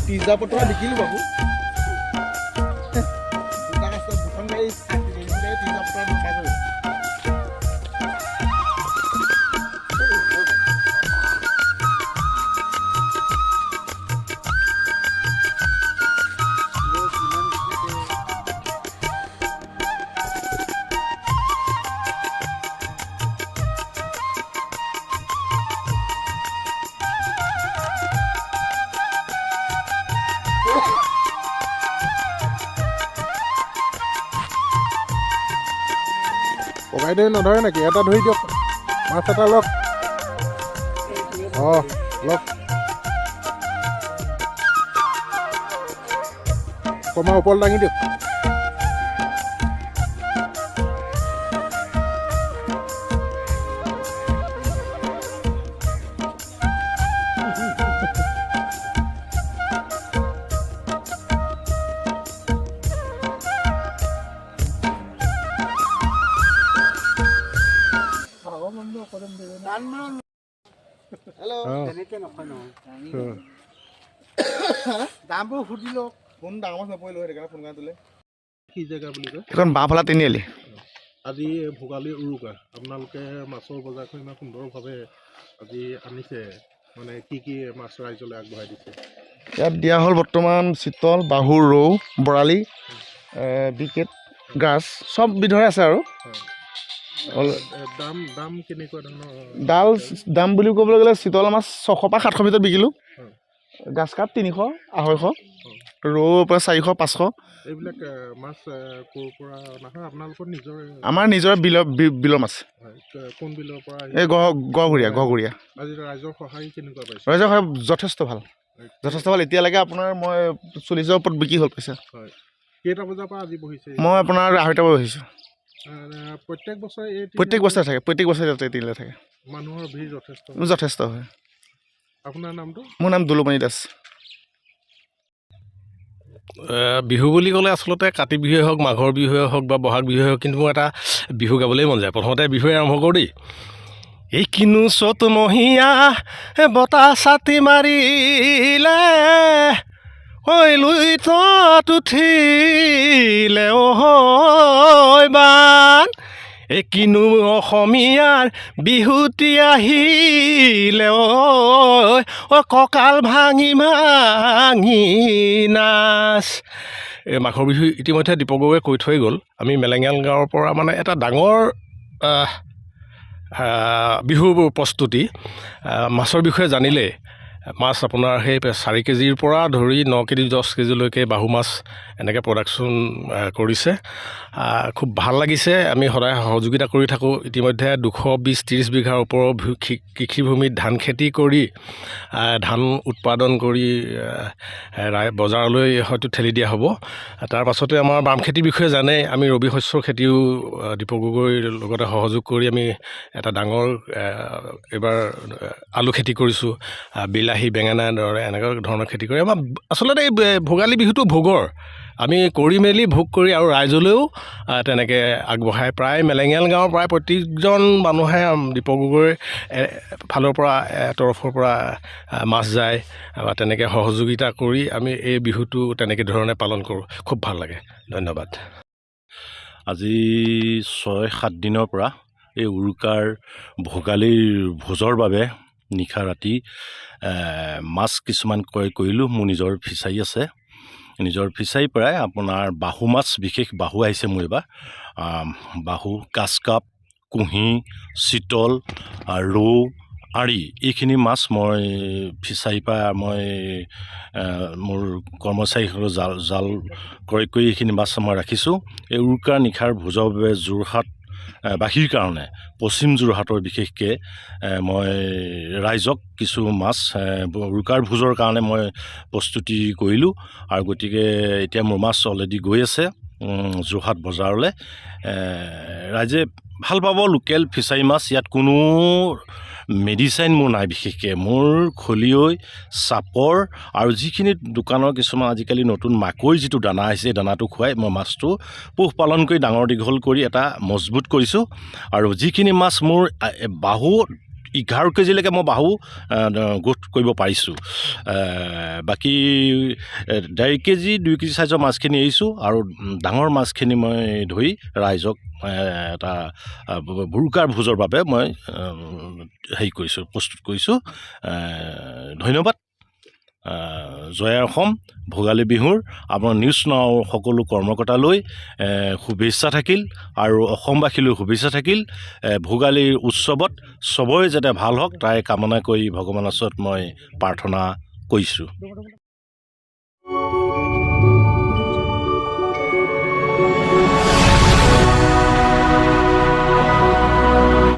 Pizza potong dikit babu. Kita kasih bukan guys, ini pizza potong dikit. Pokoknya dia nodornya nak, kita doi dia, masa tak lok, oh lok, kau mau pol lagi dia. Hello. Teneke nokono. Dambo hudilo. Phone dangos napoilo hekana phone kan tule. Ki jaga boli ko? এখন বাঁফলা তিনিআলি আজি ভোগালী উৰুকা আপোনালোকে মাছৰ বজাৰখন ইমান সুন্দৰভাৱে আজি আনিছে মানে কি মাছ ৰাইজলৈ আগবঢ়াই দিছে ইয়াত দিয়া হ'ল বৰ্তমান চিতল বাহু ৰৌ বৰালি বিকেট গাছ সব বিধৰে আছে আৰু দাম কেনেকুৱা দাম বুলি ক'বলৈ গ'লে চিতল মাছ 600 পৰা 700 ভিতৰত বিকিলোঁ গাছ কাপ 300 250 ৰৌ পৰা 400 500 এইবিলাক মাছ ক'ৰ পৰা নহয় আপোনালোকৰ নিজৰ আমাৰ নিজৰ বিলৰ মাছ কোন বিলৰ পৰা এই গহগুৰিয়া আজি ৰাইজৰ সহায় কেনেকুৱা পাইছে ৰাইজৰ সহায় যথেষ্ট ভাল এতিয়ালৈকে আপোনাৰ মই 40ৰ ওপৰত বিক্ৰী হ'ল পইচা হয় কেইটা বজাৰ পৰা আজি বহিছে মই আপোনাৰ 2:30 পৰা বহিছোঁ প্ৰত্যেক বছৰে থাকে প্ৰত্যেক বছৰে তিনিলে থাকে মানুহৰ ভিৰ যথেষ্ট হয় আপোনাৰ নামটো মোৰ নাম দুলুমণি দাস বিহু বুলি ক'লে আচলতে কাতি বিহুৱে হওক মাঘৰ বিহুৱে হওক বা বহাগ বিহুৱে হওক কিন্তু মোৰ এটা বিহু গাবলৈ মন যায় প্ৰথমতে বিহুৱে আৰম্ভ কৰোঁ দেই এই কিনো চ'ত মহীয়া বতাহ ছাতি মাৰিলে ঐ লুই তত উঠিলে অ' বান এই কিনো অসমীয়াৰ বিহুটি আহিলে অ' কঁকাল ভাঙি নাচ এই মাঘৰ বিহু ইতিমধ্যে দীপক গগৈয়ে কৈ থৈ গ'ল আমি মেলেঙাল গাঁৱৰ পৰা মানে এটা ডাঙৰ বিহুৰ প্ৰস্তুতি মাছৰ বিষয়ে জানিলে মাছ আপোনাৰ সেই 4 কেজিৰ পৰা ধৰি 9 কেজি 10 কেজিলৈকে বাহু মাছ এনেকৈ প্ৰডাকশ্যন কৰিছে খুব ভাল লাগিছে আমি সদায় সহযোগিতা কৰি থাকোঁ ইতিমধ্যে 220-30 বিঘাৰ ওপৰৰ কৃষিভূমিত ধান খেতি কৰি ধান উৎপাদন কৰি বজাৰলৈ হয়তো ঠেলি দিয়া হ'ব তাৰ পাছতে আমাৰ বাম খেতিৰ বিষয়ে জানে আমি ৰবি শস্যৰ খেতিও দীপক গগৈৰ লগতে সহযোগ কৰি আমি এটা ডাঙৰ এবাৰ আলু খেতি কৰিছোঁ বিলাহী বেঙেনা দৰে এনেকুৱা ধৰণৰ খেতি কৰি আমাৰ আচলতে এই ভোগালী বিহুটো ভোগৰ আমি কৰি মেলি ভোগ কৰি আৰু ৰাইজলৈও তেনেকৈ আগবঢ়াই প্ৰায় মেলেঙাল গাঁৱৰ প্ৰায় প্ৰত্যেকজন মানুহে দীপক গগৈৰ ফালৰ পৰা তৰফৰ পৰা মাছ যায় বা তেনেকৈ সহযোগিতা কৰি আমি এই বিহুটো তেনেকৈ ধৰণে পালন কৰোঁ খুব ভাল লাগে ধন্যবাদ আজি 6-7 দিনৰ পৰা এই উৰুকাৰ ভোগালীৰ ভোজৰ বাবে নিশা ৰাতি মাছ কিছুমান ক্ৰয় কৰিলোঁ। মোৰ নিজৰ ফিচাৰী আছে, নিজৰ ফিচাৰীৰ পৰাই আপোনাৰ বাহু মাছ, বিশেষ বাহু আহিছে মোৰ এইবাৰ। বাহু, কাচকাপ, কুঁহি, চিতল, ৰৌ, আৰি এইখিনি মাছ মই ফিচাৰীৰ পৰা মই মোৰ কৰ্মচাৰীসকলৰ জাল ক্ৰয় কৰি এইখিনি মাছ মই ৰাখিছোঁ। এই উৰুকাৰ নিশাৰ ভোজৰ বাবে যোৰহাট বাসীৰ কাৰণে, পশ্চিম যোৰহাটৰ বিশেষকৈ মই ৰাইজক কিছু মাছ উৰুকাৰ ভোজৰ কাৰণে মই প্ৰস্তুতি কৰিলোঁ। আৰু গতিকে এতিয়া মোৰ মাছ অলৰেডি গৈ আছে যোৰহাট বজাৰলৈ। ৰাইজে ভাল পাব লোকেল ফিচাৰী মাছ। ইয়াত কোনো মেডিচাইন মোৰ নাই। বিশেষকৈ মোৰ খলিয়ৈ, চাপৰ আৰু যিখিনি দোকানৰ কিছুমান আজিকালি নতুন মাকৈ যিটো দানা আহিছে, এই দানাটো খুৱাই মই মাছটো পোহপালন কৰি ডাঙৰ দীঘল কৰি এটা মজবুত কৰিছোঁ। আৰু যিখিনি মাছ মোৰ বাহু 11 কেজিলৈকে মই বাহু গোট কৰিব পাৰিছোঁ। বাকী 1.5 কেজি 2 কেজি চাইজৰ মাছখিনি এৰিছোঁ। আৰু ডাঙৰ মাছখিনি মই ধৰি ৰাইজক এটা উৰুকাৰ ভোজৰ বাবে মই প্ৰস্তুত কৰিছোঁ। ধন্যবাদ। জয় অসম। ভোগালী বিহুৰ আপোনাৰ নিউজ নাওৰ সকলো কৰ্মকৰ্তালৈ শুভেচ্ছা থাকিল আৰু অসমবাসীলৈ শুভেচ্ছা থাকিল। ভোগালীৰ উৎসৱত চবৰে যাতে ভাল হওক তাই কামনা কৰি ভগৱানৰ ওচৰত মই প্ৰাৰ্থনা কৰিছোঁ।